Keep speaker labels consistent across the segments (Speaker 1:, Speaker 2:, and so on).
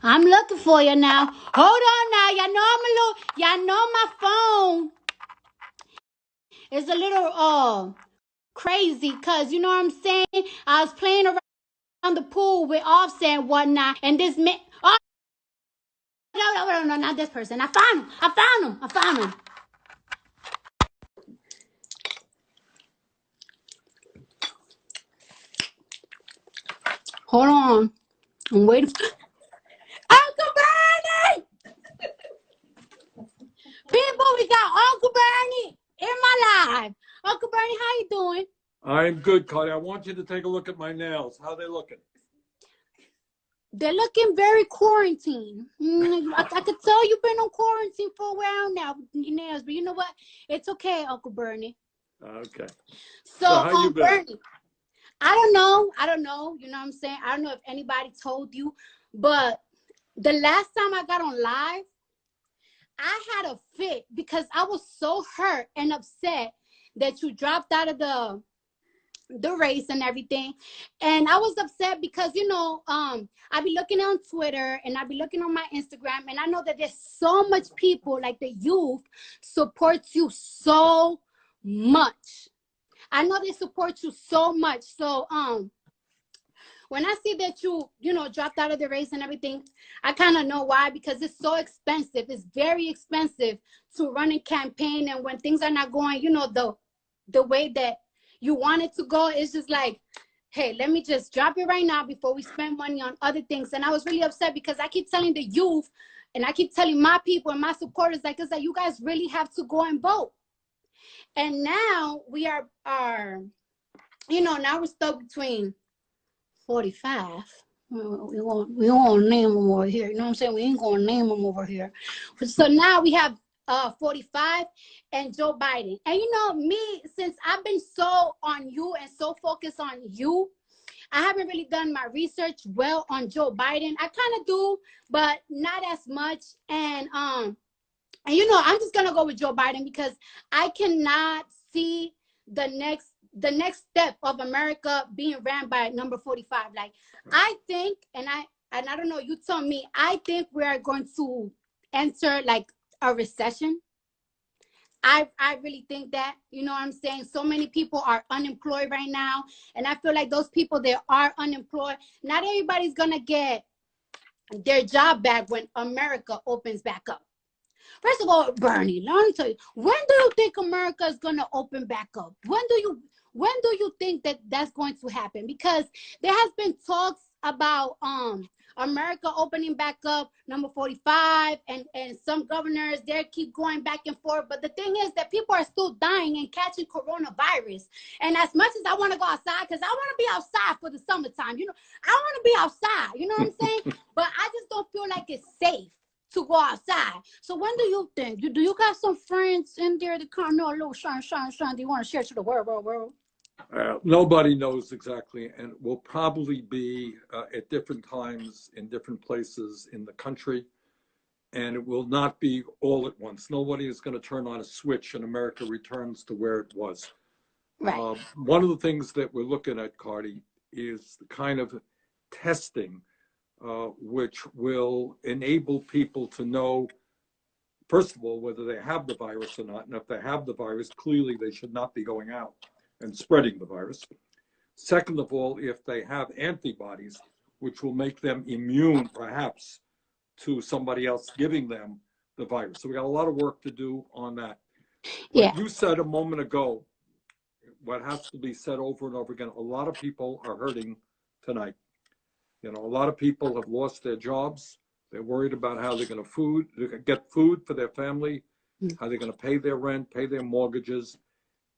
Speaker 1: I'm looking for you now. Hold on now. Y'all know my phone is a little crazy because you know what I'm saying? I was playing around the pool with Offset and whatnot, and this man. Oh, no, not this person. I found him. Hold on. I'm waiting for Uncle Bernie! People, we got Uncle Bernie in my life. Uncle Bernie, how you doing?
Speaker 2: I'm good, Cardi. I want you to take a look at my nails. How they looking?
Speaker 1: They're looking very quarantined. I could tell you've been on quarantine for a while now with your nails, but you know what? It's okay, Uncle Bernie.
Speaker 2: Okay.
Speaker 1: So,
Speaker 2: How you been?
Speaker 1: Bernie, I don't know. You know what I'm saying? I don't know if anybody told you, but the last time I got on live, I had a fit because I was so hurt and upset that you dropped out of the race and everything. And I was upset because, you know, I be looking on Twitter and I be looking on my Instagram, and I know that there's so much people, like the youth, supports you so much. I know they support you so much. So, when I see that you know, dropped out of the race and everything, I kind of know why, because it's so expensive. It's very expensive to run a campaign. And when things are not going, you know, the way that you want it to go, it's just like, hey, let me just drop it right now before we spend money on other things. And I was really upset because I keep telling the youth and I keep telling my people and my supporters, like, it's like, you guys really have to go and vote. And now we are you know, now we're stuck between 45. We won't name them over here. You know what I'm saying? We ain't gonna name them over here. So now we have 45 and Joe Biden. And you know me, since I've been so on you and so focused on you, I haven't really done my research well on Joe Biden. I kind of do, but not as much. And you know, I'm just gonna go with Joe Biden because I cannot see the next step of America being ran by number 45. Like, I think, and I don't know, you tell me, I think we are going to enter like a recession. I really think that, you know what I'm saying? So many people are unemployed right now. And I feel like those people that are unemployed, not everybody's gonna get their job back when America opens back up. First of all, Bernie, let me tell you, when do you think America is going to open back up? When do you think that that's going to happen? Because there has been talks about America opening back up, number 45, and some governors there keep going back and forth. But the thing is that people are still dying and catching coronavirus. And as much as I want to go outside, because I want to be outside for the summertime, you know, I want to be outside, you know what I'm saying? But I just don't feel like it's safe to go outside. So when do you think? Do you got some friends in there that kind of know a little shine? Do you want to share to the world?
Speaker 2: Nobody knows exactly, and it will probably be at different times in different places in the country, and it will not be all at once. Nobody is going to turn on a switch and America returns to where it was.
Speaker 1: Right.
Speaker 2: One of the things that we're looking at, Cardi, is the kind of testing which will enable people to know, first of all, whether they have the virus or not. And if they have the virus, clearly they should not be going out and spreading the virus. Second of all, if they have antibodies, which will make them immune, perhaps, to somebody else giving them the virus. So we got a lot of work to do on that.
Speaker 1: Yeah.
Speaker 2: What you said a moment ago, what has to be said over and over again, a lot of people are hurting tonight. You know, a lot of people have lost their jobs. They're worried about how they're going to get food for their family, how they're going to pay their rent, pay their mortgages.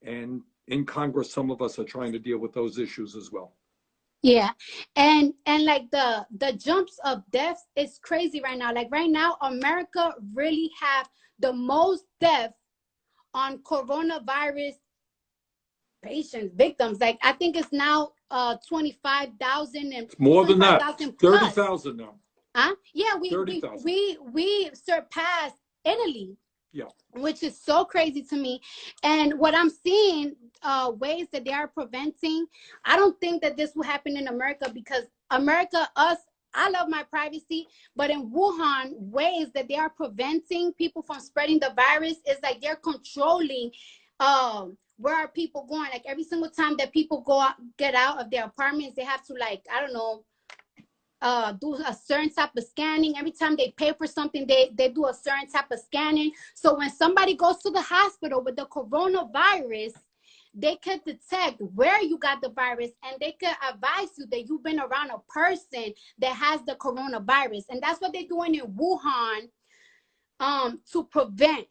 Speaker 2: And in Congress, some of us are trying to deal with those issues as well.
Speaker 1: Yeah. And like the jumps of deaths is crazy right now. Like right now, America really have the most deaths on coronavirus patients, victims. Like I think it's now 25,000 and
Speaker 2: it's more than that. 30,000 now.
Speaker 1: Yeah, we surpassed Italy.
Speaker 2: Yeah.
Speaker 1: Which is so crazy to me. And what I'm seeing, ways that they are preventing, I don't think that this will happen in America because America, us I love my privacy, but in Wuhan, ways that they are preventing people from spreading the virus is like they're controlling where are people going. Like every single time that people go out, get out of their apartments, they have to, like, I don't know, do a certain type of scanning. Every time they pay for something, they do a certain type of scanning. So when somebody goes to the hospital with the coronavirus, they can detect where you got the virus, and they can advise you that you've been around a person that has the coronavirus. And that's what they're doing in Wuhan to prevent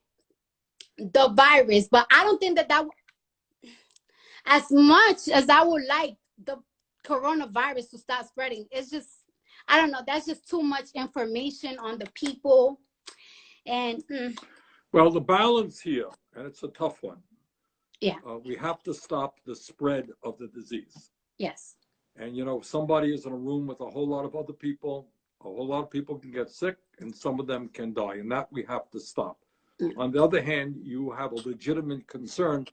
Speaker 1: the virus. But I don't think that as much as I would like the coronavirus to start spreading, it's just, I don't know, that's just too much information on the people. And
Speaker 2: well, the balance here, and it's a tough one.
Speaker 1: Yeah.
Speaker 2: We have to stop the spread of the disease.
Speaker 1: Yes.
Speaker 2: And, you know, if somebody is in a room with a whole lot of other people, a whole lot of people can get sick, and some of them can die, and that we have to stop. On the other hand, you have a legitimate concern.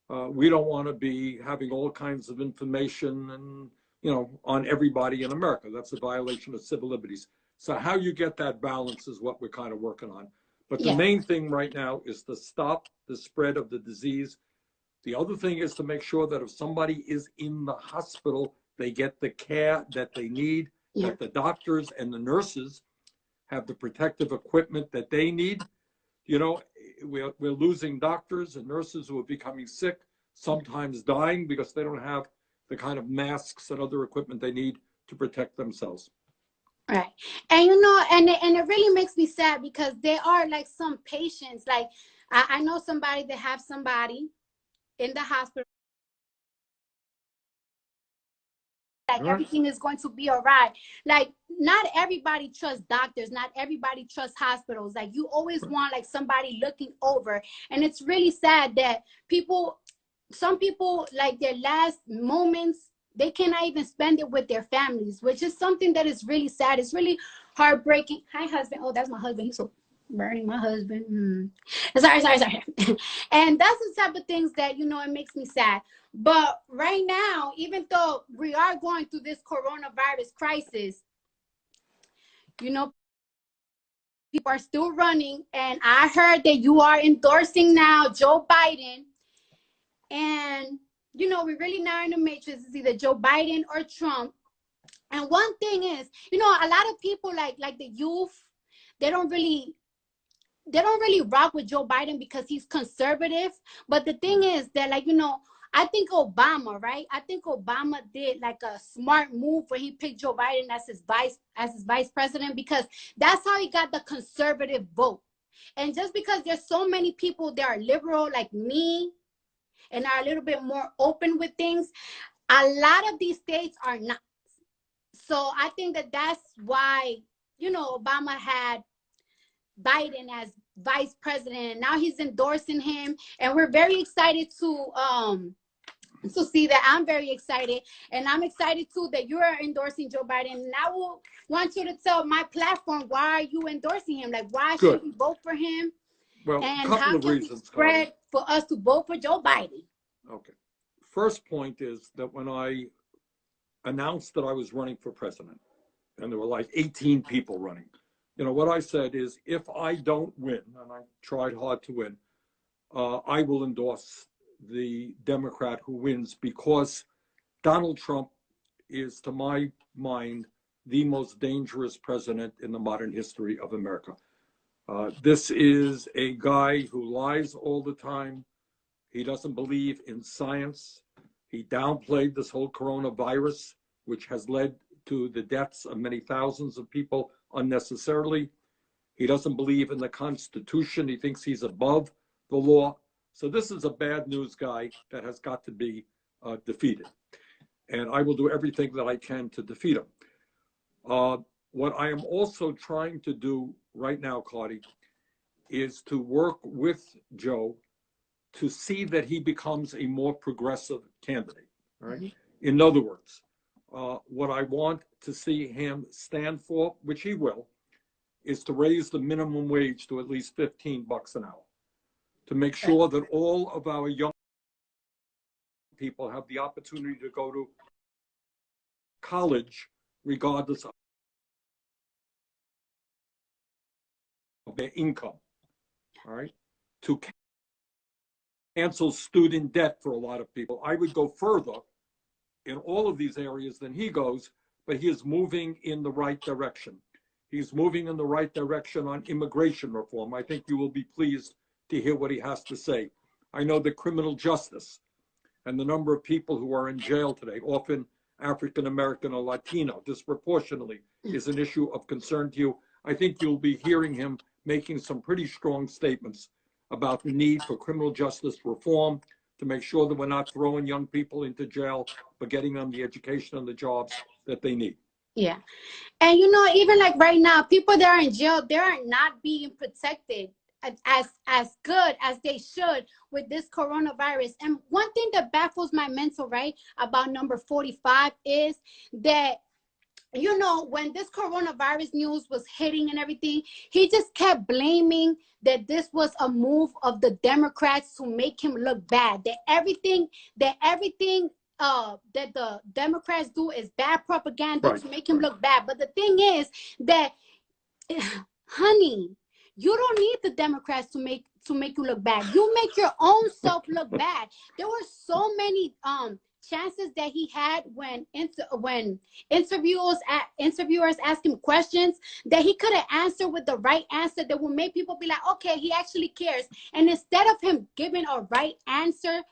Speaker 2: We don't want to be having all kinds of information and, you know, on everybody in America. That's a violation of civil liberties. So how you get that balance is what we're kind of working on. But the main thing right now is to stop the spread of the disease. The other thing is to make sure that if somebody is in the hospital, they get the care that they need, that the doctors and the nurses have the protective equipment that they need. You know, we're losing doctors and nurses who are becoming sick, sometimes dying because they don't have the kind of masks and other equipment they need to protect themselves.
Speaker 1: Right. And, you know, and it really makes me sad because there are like some patients, like I know somebody that have somebody in the hospital, like everything is going to be all right. Like not everybody trusts doctors, not everybody trusts hospitals. Like you always want like somebody looking over. And it's really sad that some people, like their last moments, they cannot even spend it with their families, which is something that is really sad. It's really heartbreaking. Hi, husband. Oh, that's my husband. He's so burning, my husband. Sorry. And that's the type of things that, you know, it makes me sad. But right now, even though we are going through this coronavirus crisis, you know, people are still running. And I heard that you are endorsing now Joe Biden. And, you know, we're really now in the matrix. It's either Joe Biden or Trump. And one thing is, you know, a lot of people like the youth, they don't really rock with Joe Biden because he's conservative. But the thing is that, like, you know, I think Obama, right? I think Obama did like a smart move where he picked Joe Biden as his vice president, because that's how he got the conservative vote. And just because there's so many people that are liberal like me and are a little bit more open with things, a lot of these states are not. So I think that that's why, you know, Obama had Biden as vice president, and now he's endorsing him, and we're very excited to see that. I'm very excited, and I'm excited too that you're endorsing Joe Biden. And I will want you to tell my platform, why are you endorsing him? Like, why should we vote for him?
Speaker 2: Well,
Speaker 1: and
Speaker 2: a couple
Speaker 1: how
Speaker 2: of
Speaker 1: can
Speaker 2: reasons,
Speaker 1: we spread for us to vote for Joe Biden?
Speaker 2: Okay. First point is that when I announced that I was running for president, and there were like 18 people running, you know, what I said is, if I don't win, and I tried hard to win, I will endorse the Democrat who wins, because Donald Trump is, to my mind, the most dangerous president in the modern history of America. This is a guy who lies all the time. He doesn't believe in science. He downplayed this whole coronavirus, which has led to the deaths of many thousands of people unnecessarily. He doesn't believe in the Constitution. He thinks he's above the law. So this is a bad news guy that has got to be defeated. And I will do everything that I can to defeat him. What I am also trying to do right now, Cardi, is to work with Joe to see that he becomes a more progressive candidate. Right? In other words, what I want to see him stand for, which he will, is to raise the minimum wage to at least $15 an hour, to make sure that all of our young people have the opportunity to go to college regardless of their income, all right, to cancel student debt for a lot of people. I would go further in all of these areas than he goes, but he is moving in the right direction. He's moving in the right direction on immigration reform. I think you will be pleased to hear what he has to say. I know that criminal justice and the number of people who are in jail today, often African American or Latino, disproportionately, is an issue of concern to you. I think you'll be hearing him making some pretty strong statements about the need for criminal justice reform to make sure that we're not throwing young people into jail, but getting them the education and the jobs that they need.
Speaker 1: Yeah. And you know, even like right now, people that are in jail, they are not being protected as good as they should with this coronavirus. And one thing that baffles my mental, right, about number 45 is that, you know, when this coronavirus news was hitting and everything, he just kept blaming that this was a move of the Democrats to make him look bad, that everything that the Democrats do is bad propaganda to make him look bad. But the thing is that, honey, you don't need the Democrats to make you look bad. You make your own self look bad. There were so many chances that he had when interviewers asked him questions that he could have answered with the right answer that would make people be like, okay, he actually cares. And instead of him giving a right answer,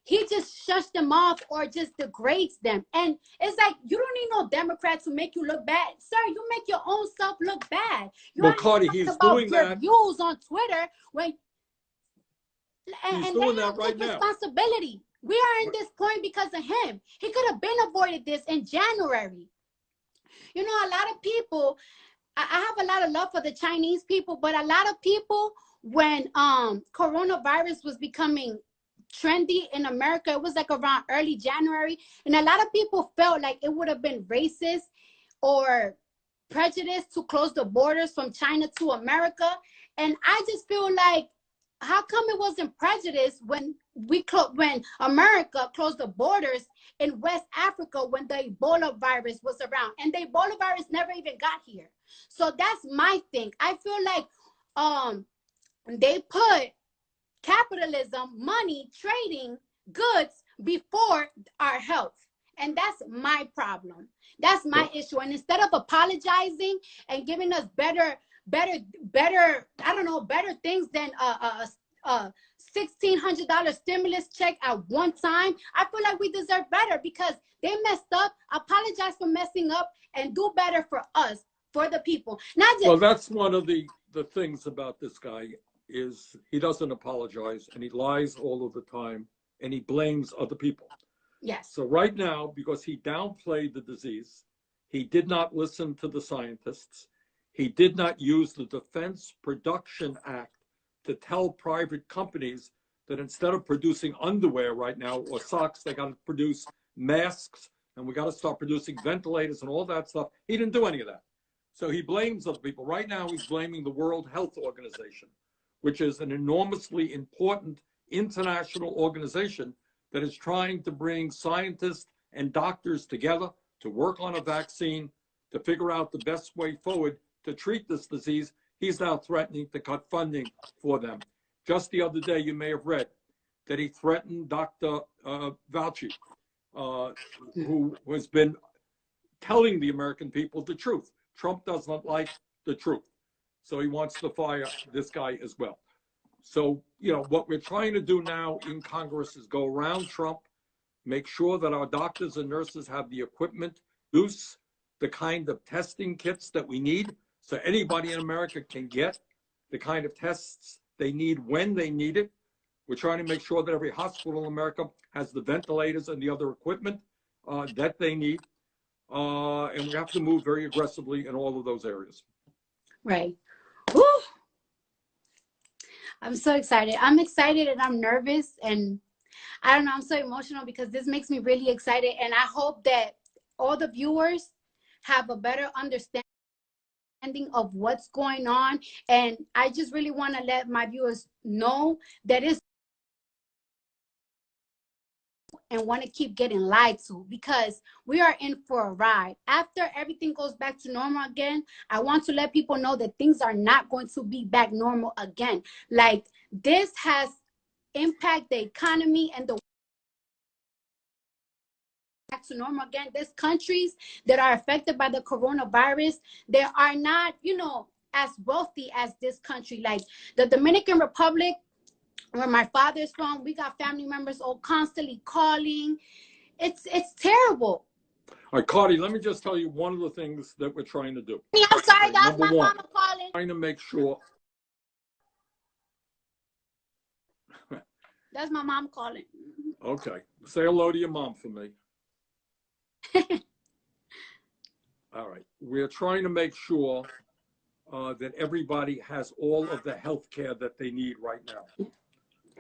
Speaker 1: he just shuts them off or just degrades them. And it's like, you don't need no Democrats to make you look bad. Sir, you make your own self look bad. You
Speaker 2: well, Cardi, he's doing that.
Speaker 1: Views on Twitter when
Speaker 2: he's doing that right now.
Speaker 1: Responsibility. We are in this point because of him. He could have been avoided this in January. You know, a lot of people, I have a lot of love for the Chinese people, but a lot of people, when coronavirus was becoming trendy in America, it was like around early January, and a lot of people felt like it would have been racist or prejudice to close the borders from China to America. And I just feel like, how come it wasn't prejudice when America closed the borders in West Africa when the Ebola virus was around, and the Ebola virus never even got here? So that's my thing. I feel like they put capitalism, money, trading goods before our health, and that's my problem. That's my issue. And instead of apologizing and giving us better, I don't know, better things than a $1,600 stimulus check at one time, I feel like we deserve better because they messed up. Apologize for messing up and do better for us, for the people. Not just—
Speaker 2: well, that's one of the things about this guy is he doesn't apologize, and he lies all of the time, and he blames other people.
Speaker 1: Yes.
Speaker 2: So right now, because he downplayed the disease, he did not listen to the scientists, he did not use the Defense Production Act to tell private companies that instead of producing underwear right now or socks, they got to produce masks, and we got to start producing ventilators and all that stuff. He didn't do any of that. So he blames other people. Right now, he's blaming the World Health Organization, which is an enormously important international organization that is trying to bring scientists and doctors together to work on a vaccine, to figure out the best way forward to treat this disease. He's now threatening to cut funding for them. Just the other day, you may have read that he threatened Dr. Fauci, who has been telling the American people the truth. Trump does not like the truth. So he wants to fire this guy as well. So, you know, what we're trying to do now in Congress is go around Trump, make sure that our doctors and nurses have the equipment, use the kind of testing kits that we need so anybody in America can get the kind of tests they need when they need it. We're trying to make sure that every hospital in America has the ventilators and the other equipment that they need. And we have to move very aggressively in all of those areas.
Speaker 1: Right. Woo! I'm so excited. I'm excited and I'm nervous, and I don't know, I'm so emotional because this makes me really excited. And I hope that all the viewers have a better understanding of what's going on. And I just really want to let my viewers know that it's and want to keep getting lied to, because we are in for a ride. After everything goes back to normal again, I want to let people know that things are not going to be back normal again. Like, this has impacted the economy and the back to normal again. There's countries that are affected by the coronavirus. They are not, you know, as wealthy as this country. Like the Dominican Republic, where my father's from, we got family members all constantly calling. It's terrible.
Speaker 2: All right, Cardi, let me just tell you one of the things that we're trying to do.
Speaker 1: I'm sorry,
Speaker 2: Okay,
Speaker 1: that's
Speaker 2: number
Speaker 1: my
Speaker 2: one,
Speaker 1: mama calling.
Speaker 2: trying to make sure.
Speaker 1: That's my mom calling.
Speaker 2: Okay, say hello to your mom for me. All right, we're trying to make sure that everybody has all of the health care that they need right now.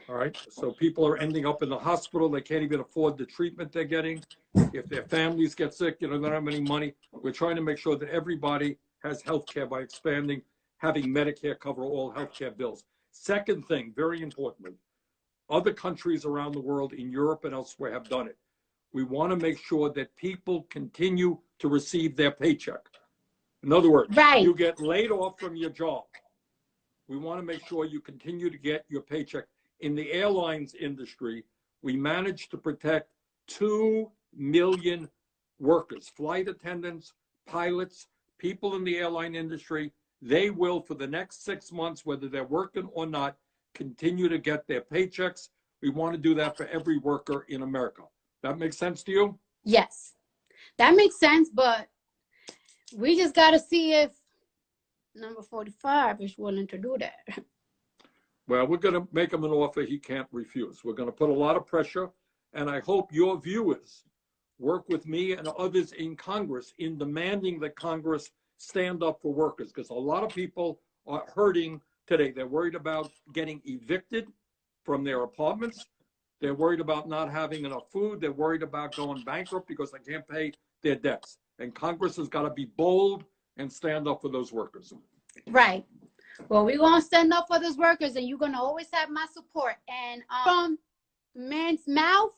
Speaker 2: All right, so people are ending up in the hospital. They can't even afford the treatment they're getting. If their families get sick, you know, they don't have any money. We're trying to make sure that everybody has health care by expanding, having Medicare cover all health care bills. Second thing, very importantly, other countries around the world in Europe and elsewhere have done it. We want to make sure that people continue to receive their paycheck. In other words,
Speaker 1: Right.
Speaker 2: You get laid off from your job. We want to make sure you continue to get your paycheck. In the airlines industry, we managed to protect 2 million workers, flight attendants, pilots, people in the airline industry. They will, for the next 6 months, whether they're working or not, continue to get their paychecks. We want to do that for every worker in America. That makes sense to you?
Speaker 1: Yes, that makes sense, but we just got to see if number 45 is willing to do that.
Speaker 2: Well, we're going to make him an offer he can't refuse. We're going to put a lot of pressure, and I hope your viewers work with me and others in Congress in demanding that Congress stand up for workers, because a lot of people are hurting today. They're worried about getting evicted from their apartments. They're worried about not having enough food. They're worried about going bankrupt because they can't pay their debts. And Congress has got to be bold and stand up for those workers.
Speaker 1: Right. Well, we're going to stand up for those workers, and you're going to always have my support. And from man's mouth